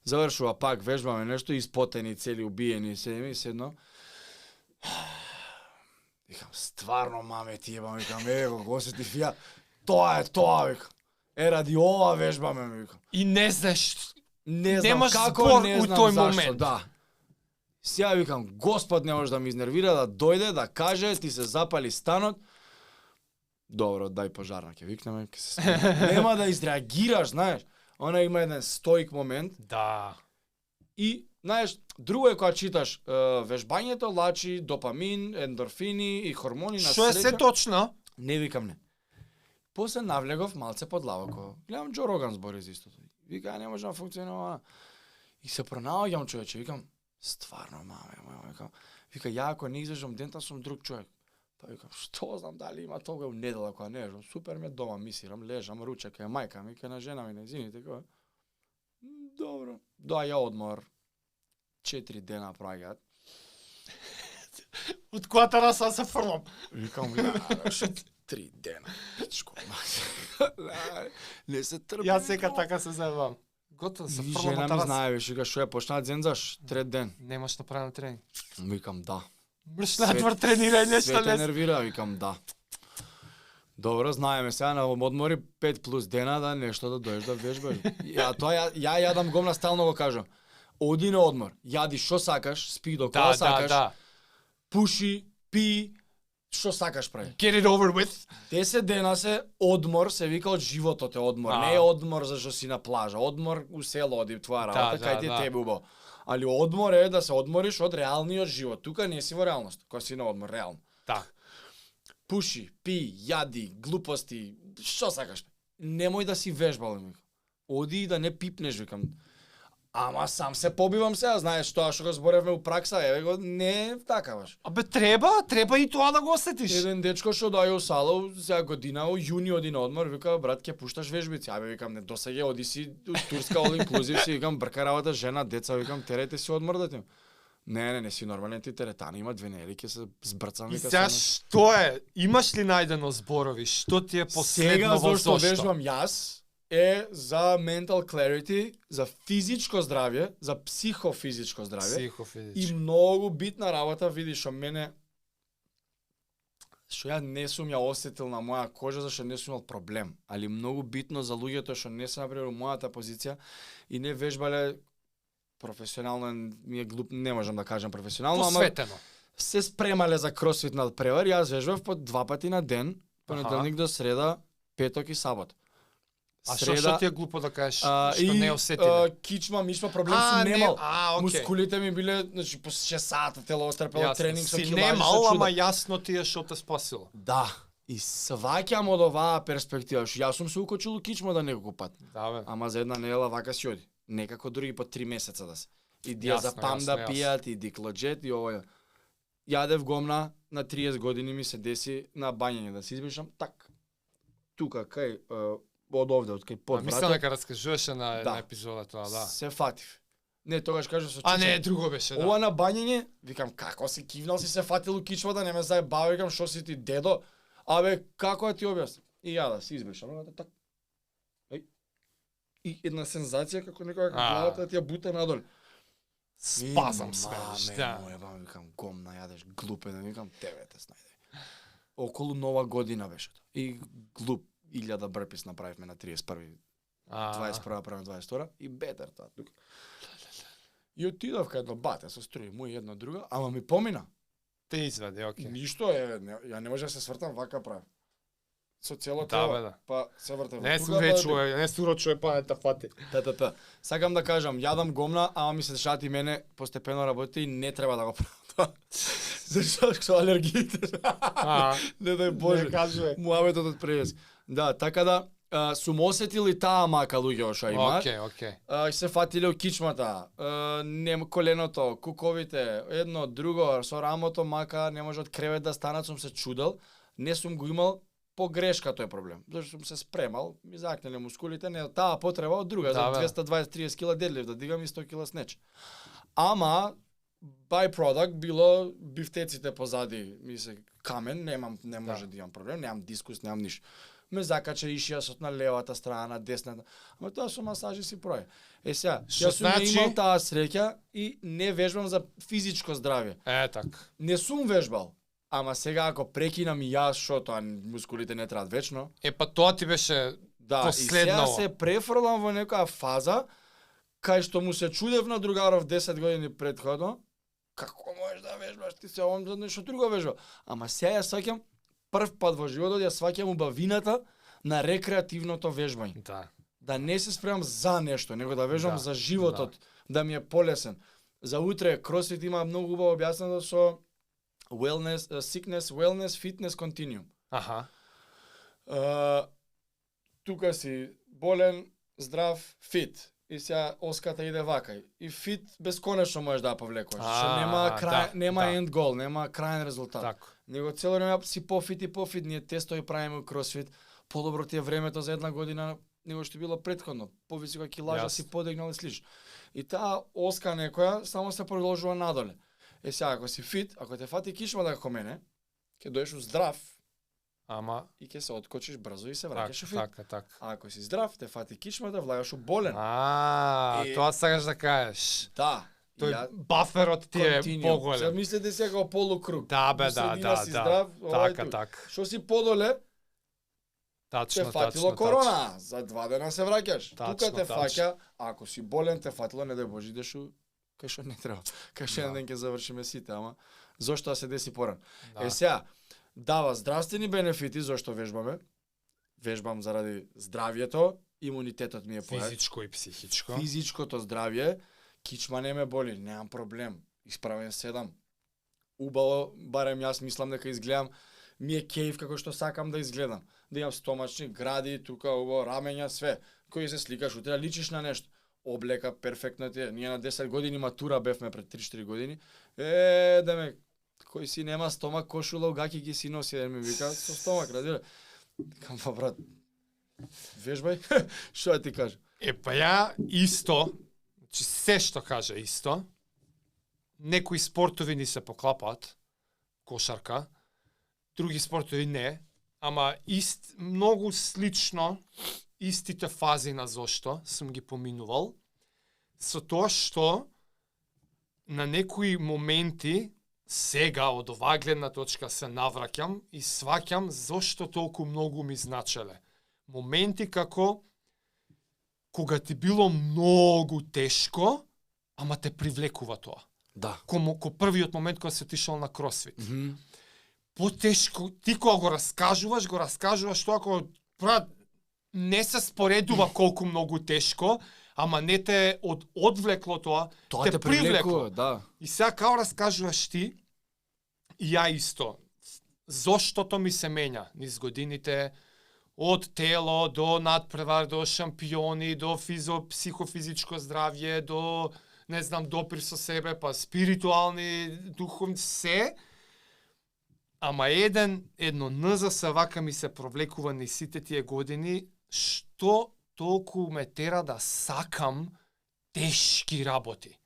Завршува пак, вежбаме нешто, испотени, цели убиени, седиме и седно. Викам, стварно, маме ти ебам, викам, го осетив ја, тоа, викам. Ради ова вежбаме, викам. И не знаеш, Не знам Немаш како, збор не у знам тој зашто, момент. да. Сега викам, Господ не може да ме изнервира, да дојде, да каже, ти се запали станот. Добро, дај пожарна, ќе викнеме, ќе се смееме. Нема да изреагираш, знаеш. Она има еден стоик момент да. и, знаеш, друго е кога читаш вежбањето, лачи допамин, ендорфини и хормони на Што е се точно? Не викам не. После навлегов малце подлабоко. Гледам Джо Роган збори за истото. Вика, не може да функционира. И се пронаоѓам, човече, викам, стварно, маме, викам. Вика, ја ако не излежам дента сум друг човек. Па викам, што знам дали има тога у недела кога не ежам. Супер ме дома мисирам, лежам, ручек е мајка ми, ке на жена ми, не извините, кога. Добро. Доаѓа одмор. 4 дена праќаат. Од која тераса се фрлам? Викам, што 3 дена. Пичко. Не се трпи. Јас сега така се заебам. Готово се И фрлам жена на ми тераса. знае, виш, вика, што ја почнаа дзензаш, трет ден. Немаш направено тренинг. Викам, да. Мрш надвор тренирање Све што те лес. нервира, викам, да. Добро, знаеме сега на одмори 5 плюс дена да нешто да доеш да вежбаш. Ја јадам гомна, стално го кажам. Оди на одмор, јади што сакаш, спи до кога сакаш, пуши, пи, што сакаш прави. Get it over with. 10 дена се одмор, се вика од животот е одмор. Не е одмор зашто си на плажа, одмор у село оди твоја работа, кај ти е тебе убаво. Али одмор е да се одмориш од реалниот живот. Тука не си во реалност, кога си на одмор, реално. Да. Пуши, пи, јади, глупости, што сакаш. Немој да си вежбал, викам. Оди и да не пипнеш, викам. Ама сам се побивам сега, знаеш тоа што го зборевме у пракса, еве го, не е така баш. Абе треба и тоа да го осетиш. Еден дечко што доаѓа у сала, сега година, у јуни оди на одмор, вика, брат, ќе пушташ вежбици. Абе, викам, не досега, оди си у Турска, all inclusive си, викам, брка работа, жена, деца, викам, терајте си одмор да ти. Не си нормален ти теретани, има 2 недели, ќе се збрцам, И вика. сега што е? Имаш ли најдено зборови? Што ти е последно во Сега зашто зошто? вежбам јас е за mental clarity, за физичко здравје, за психофизичко здравје. И Психофизички. многу битна работа, видиш, што мене што ја не сум ја осетил на моја кожа зашто не сум имал проблем, али многу битно за луѓето што не се например у мојата позиција и не вежбале професионално, ми е глуп, не можам да кажам професионално, ама Посветено. се спремале за кросфит надпревар, јас вежбав по 2 пати на ден, понеделник до среда, петок и сабот. А што ти е глупо да кажеш што и, не осетиле? Кичма, мишма, проблем сум немал. окей. Мускулите ми биле, значи, по 6 сата тело отрпело Јасно. тренинг со Си килажи, немал, со чудо. ама јасно ти е што те спасило. Да. И сваќам од оваа перспектива, што јас сум се укочил у кичма да неколку пат. Да бе. Ама за една недела вака си оди. Некако други по 3 месеца да се. И дија за Јасно, пам јасно, да јасно. пијат, и диклоџет, и овој. Јадев гомна, на 30 години ми се деси на бањење, да се избришам, так. Тука, кај, од овде, од кај А под мислам врата, дека раскажуваше на една Да. епизода тоа, да. се фатив. Не, тогаш кажа со А чича. не, друго беше, да. Ова на бањење, викам, како си кивнал, си се фатил у кичма да не ме заебава, викам, што си ти дедо? Абе, како да ти објаснам? И ја да се избешам, так. Еј. И една сензација како некоја главата ти ја бута надоле. Спазам сведеш, да. Моја, викам, гомна, јадеш, глупен, викам, тебе те снајде. Околу нова година беше тоа. И глуп, 1000 брпис направивме на 31. 21 према 22 и бетер тоа тука. И отидов кај едно бате со струи, мој една друга, ама ми помина. Те извади, окей. Ништо е, ја не може да се свртам вака правам. Со цело Да, тело, бе, да. па се вртам. Не сум речуе, не сум речуе паметта фати. Та. Сакам да кажам, јадам гомна, ама ми се дешаваат и мене постепено работи и не треба да го правам. Зашто со алергиите? Не дај Боже. Не кажуве. Муабетот од превес. Да, така да сум осетил и таа мака луѓе што имаат. Окей. И се фатиле у кичмата, нема коленото, куковите, едно, друго, со рамото мака не може од кревет да станат, сум се чудел, не сум го имал по грешка тој проблем. Зашто сум се спремал, ми закнеле мускулите, не таа потреба од друга, Да, бе. за 220-30 кила дедлив да дигам и 100 кила снеч. Ама byproduct било бифтеците позади, ми се камен, не може да имам проблем, немам дискус, немам ништо. Ме закача ишијасот на левата страна, на десната. Ама тоа со масажи си проје. Сега, Што јас сум ја значи? имал таа среќа и не вежбам за физичко здравје. Так. Не сум вежбал. Ама сега ако прекинам и јас, што тоа мускулите не траат вечно. Па тоа ти беше Да, последново. и сега се префрлам во некоја фаза кај што му се чудев на другаров 10 години претходно. Како можеш да вежбаш, ти се овам за нешто друго вежба. Ама сега ја сваќам прв пат во животот, ја сваќам убавината на рекреативното вежбање. Да. Да не се спремам за нешто, него да вежбам Да, за животот, да ми е полесен. За утре кросфит има многу убаво објаснено со wellness, sickness, wellness, fitness continuum. Аха. Тука си болен, здрав, фит. И сега оската иде вакај. И фит бесконечно можеш да ја повлекуваш. Што нема крај, нема end goal, нема крајен резултат. Така. Него цело време си пофит и пофит, ние тестови правиме у кросфит. Подобро ти е времето за една година него што било претходно. Повисока килажа Јас. си подигнал и слично. И таа оска некоја само се продолжува надоле. Сега, ако си фит, ако те фати кичмата како мене, ќе доеш здрав Ама и ќе се откочиш брзо и се враќаш у фит. така. А ако си здрав, те фати кичмата, влагаш у болен. И- Тоа сакаш да кажеш. Да. И Тој ја- баферот ти е Continuum. поголем. Сега мислете сега како полукруг. Да, бе, У да, средина да, си да. здрав, овај Така, друг. така. Што си подоле, те Тачно, фатило тачно, корона, за 2 дена се враќаш. Тачно, Тука те тачно. фаќа, а ако си болен те фатило, не дај Боже, идеш у кај што не треба. Кај што еден Да. ден ќе завршиме сите, ама зошто да се деси порано? Да. Сега, дава здравствени бенефити зошто вежбаме. Вежбам заради здравјето, имунитетот ми е појак. Физичко и психичко. Физичкото здравје, кичма не ме боли, немам проблем. Исправен седам. Убаво, барем јас мислам дека изгледам, ми е кејф како што сакам да изгледам. Да имам стомачни гради, тука убаво рамења, све. Кој се сликаш, утре личиш на нешто. Облека перфектно ти е. Ние на 10 години матура бевме пред 3-4 години. Да ме, кој си нема стомак, кошула, угаки ги си носи, ми вика со стомак, разбира. Кам па брат. Вежбај, што да ти кажам? Па ја исто, значи се што кажа исто, некои спортови ни се поклапаат, кошарка, други спортови не, ама многу слично, истите фази на зошто сум ги поминувал, со тоа што на некои моменти сега од оваа гледна точка се навраќам и сваќам зошто толку многу ми значеле. Моменти како кога ти било многу тешко, ама те привлекува тоа. Да. Ко првиот момент кога се отишол на кросфит. Потешко, ти кога го раскажуваш тоа кога брат не се споредува колку многу тешко, ама не те одвлекло тоа, Тоа те привлекува, да. И сега као раскажуваш ти, и ја исто, заштото ми се менја низ годините, од тело до надпревар, до шампиони, до психофизичко здравје, до не знам, допир со себе, па спиритуални, духовни, се. Ама едно НЗС вака ми се провлекува низ сите тие години, што толку ме тера да сакам тешки работи.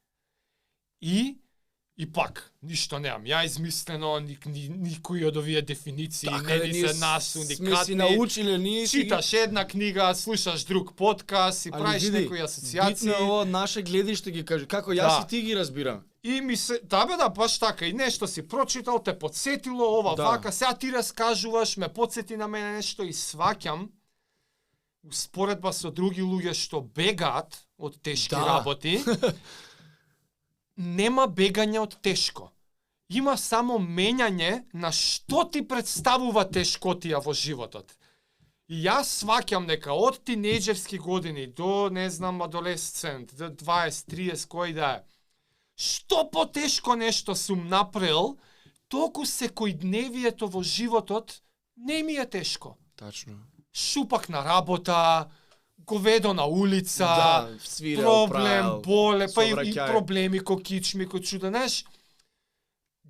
И пак, ништо немам. Ја измислено, никој од овие дефиниции не ни се нас уникатни. Сме си научиле, ние си... Читаш една книга, слушаш друг подкаст и правиш некои асоциации. Битно е ово наше гледиште ги кажи, како јас и ти ги разбирам. И ми се, да бе, баш така, и нешто си прочитал, те подсетило, ова, вака, сега ти раскажуваш, ме подсети на мене нешто и сваќам, споредба со други луѓе што бегаат од тешки работи, нема бегање од тешко. Има само менјање на што ти представува тешкотија во животот. И јас сваќам дека од тинејџерски години до, не знам, адолесцент, до 20-30, кој да е, што потешко нешто сум направил, толку секојдневието во животот не ми е тешко. Тачно. Шупак на работа, говедо на улица, свирал, проблем, правил, боле, па и совраќај. проблеми ко кичми, ко чуда, знаеш,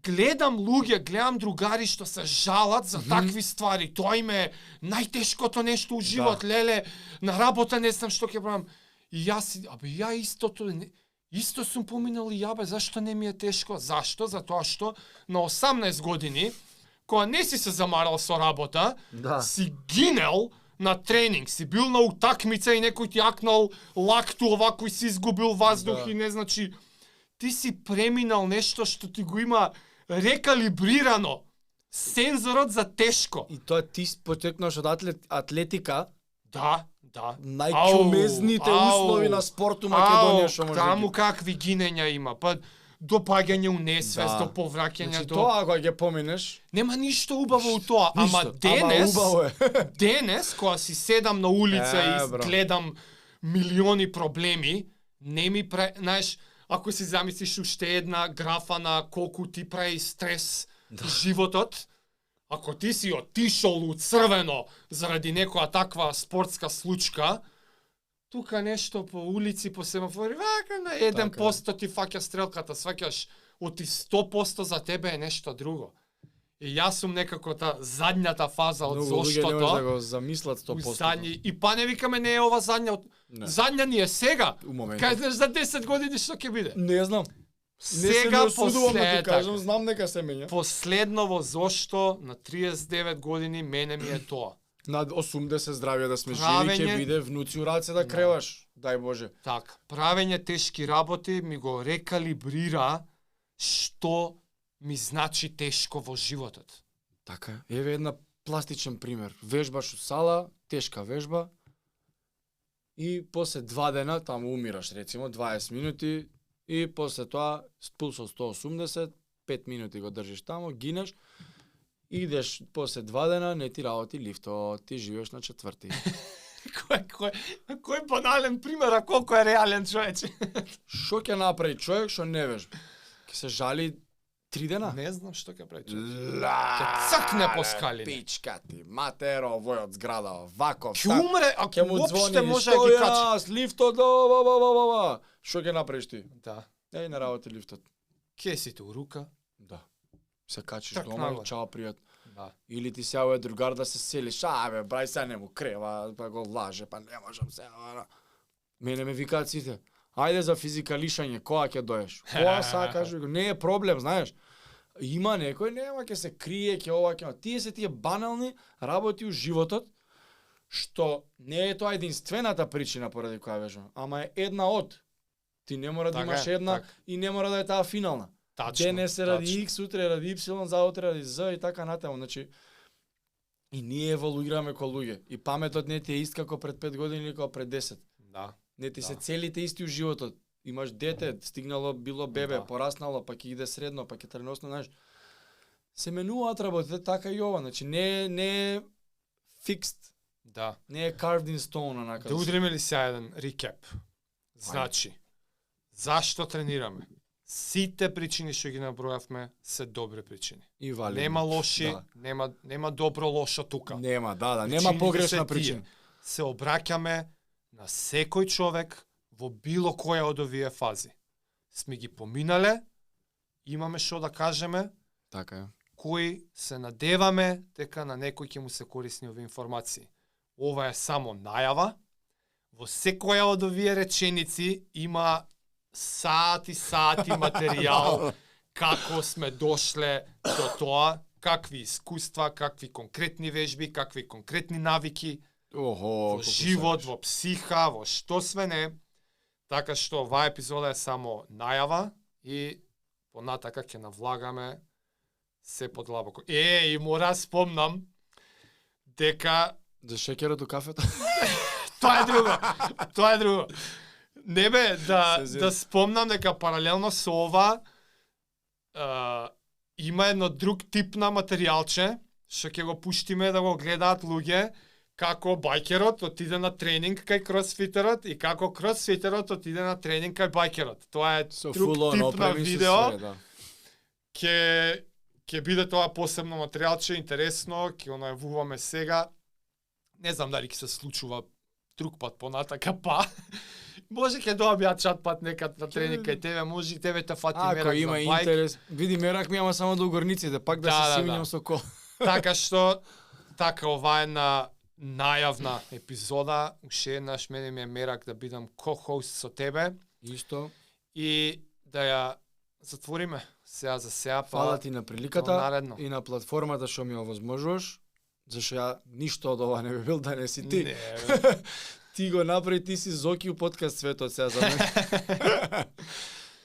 гледам луѓе, гледам другари што се жалат за такви ствари. Тоа им е најтешкото нешто у живот, леле, на работа не знам што ќе правам. И јас, ја исто сум поминал и јабе, зашто не ми е тешко? Зашто? Затоа што на 18 години, кога не си се замарал со работа, си гинел на тренинг, си бил на утакмица и некој ти акнал лакту овако и си изгубил воздух и не значи ти си преминал нешто што ти го има рекалибрирано сензорот за тешко. И тоа ти потекнаш од атлетика, Да. најчумезните услови на спорт у Македонија што може. Таму какви гинења има, па допаѓање у несвест, до повраќање Значи, до... тоа ако ќе поминеш, Нема ништо убаво у тоа, ама ништо. денес, убаво е. денес, кога си седам на улица и бро. гледам милиони проблеми, не ми знаеш, ако си замислиш уште една графа на колку ти прави стрес животот, ако ти си отишол у црвено заради некоја таква спортска случка, тука нешто по улици, по семафори, вака на 1% ти фаќа стрелката, сваќаш, оти 100% за тебе е нешто друго. И јас сум некако задњата фаза од Многу луѓе не може да заштото. го замислат 100%. И па не викаме не е ова задња. Не. Задња ни е сега. У моментот. Кај знаеш за 10 години што ќе биде? Не знам. Сега не се осудувам да ти така. кажам, знам дека се менја. Последново зошто на 39 години мене ми е тоа. Над 80 здравје да сме живи Правење- ќе биде внуци у раце да креваш. Дај Боже. Така, правење тешки работи ми го рекалибрира што ми значи тешко во животот. Така е. Еве една пластичен пример. Вежбаш у сала, тешка вежба и после 2 дена таму умираш рецимо 20 минути и после тоа с пулс од 180, 5 минути го држиш таму, гинеш, идеш после 2 дена, не ти работи лифтот, ти живееш на 4. Кој банален пример, а колку е реален човече? Што ќе направи човек што не вежба? Ќе се жали 3 дена? Не знам што ќе прави човек. Ќе цркне по скалине. Пичка ти, матеро, овој од зграда, ваков. Ќе умре, а ќе му уопште звони, може да ги качи. јас, лифтот, ба. Што ќе направиш ти? Да. Еј, не работи лифтот. Кесите у рука. Да. Се качиш Так дома, нагоре. чао пријат. Да. Или ти се јавува другар да се селиш, бе, брај се не му крева, па го лаже, па не можам се. Мене ме викаат сите. Ајде за физикалишање, кога ќе доеш? Кога сакаш? Не е проблем, знаеш. Има некој, нема ќе се крие, ќе ова, ќе. Тие се тие банални работи у животот, што не е тоа единствената причина поради која вежбам, ама е една од. Ти не мора да Така имаш е, една така. и не мора да е таа финална. Тачно. Денес е ради тачно. X, утре ради Y, заутре ради Z и така натаму. Значи, и ние еволуираме ко луѓе. И паметот не ти е ист како пред 5 години или како пред 10. Да. Не ти се Да. целите исти у животот. Имаш дете, стигнало, било бебе, Да. пораснало, па ќе иде средно, па ќе треносно, знаеш. Се менуваат работите така и ова, значи не е fixed, Да. не е carved in stone, онака. Да удриме ли сега еден рекеп? Значи, зашто тренираме? Сите причини што ги набројавме се добри причини. И валидно. Нема лоши, Да. нема добро лошо тука. Нема, да, нема Причините погрешна се тие. причина. Се обраќаме на секој човек во било која од овие фази. Сме ги поминале, имаме што да кажеме, Така е. кои се надеваме дека на некој ќе му се корисни овие информации. Ова е само најава. Во секоја од овие реченици има сати материјал како сме дошле до тоа, какви искуства, какви конкретни вежби, какви конкретни навики Охо, во колку живот, сакаш. во психа, во што све не. Така што оваа епизода е само најава и понатака ќе навлагаме се подлабоко. И мора спомнам дека За шеќерот у кафето? тоа е друго. Тоа е друго. Не бе, Се да спомнам дека паралелно со ова има едно друг тип на материјалче што ќе го пуштиме да го гледаат луѓе како бајкерот отиде на тренинг кај кросфитерот и како кросфитерот отиде на тренинг кај бајкерот. Тоа е Со друг full on тип на опреми, со видео. све, да. Ќе биде тоа посебно материјалче, интересно, ќе го најавуваме сега. Не знам дали ќе се случува друг пат понатака, па. Може ќе добија чат пат некад на тренинг кај тебе, може и тебе те фати Ако мерак има за бајк. интерес, види мерак ми ама само до горниците, пак да, Да, се да, симињам да. со кол. Така што, така ова е на најавна епизода. Уште еднаш мене ми е мерак да бидам ко-хост со тебе Исто. и да ја затвориме сега за сега, па Фала ти на до приликата наредно. и на платформата што ми овозможуваш, зашто ја ништо од ова не би бил да не си ти. Не, бе. Ти го направи, ти си Зоки у подкаст светот сега за мене.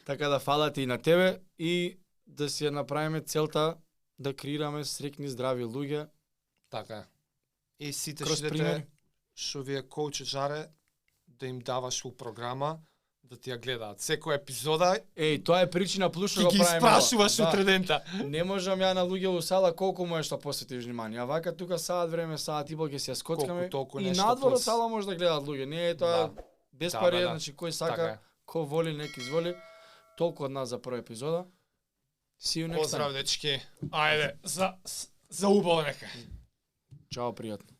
Така да фала ти и на тебе и да си ја направиме целта да креираме среќни здрави луѓе Така е. И сите кроз што примери. идете, што ви е коуче да им даваш у програма, да ти ја гледаат. Секоја епизода Еј, тоа е причина плюс што ти го ги правиме. испрашуваш ова. утре дента. Не можам ја на луѓе у сала колку му е што посветиш внимание. А вака тука саат време, саат и пол ќе се ја скоцкаме. Колку толку И нешто надвор од плюс. сала може да гледаат луѓе. Не е тоа Да. без Да, пари, да, да. значи кој Така сака, е. кој воли, нек изволи. Толку од нас за прва епизода. See you next Поздрав time. дечки. Ајде, за убаво нека. Чао, пријатно.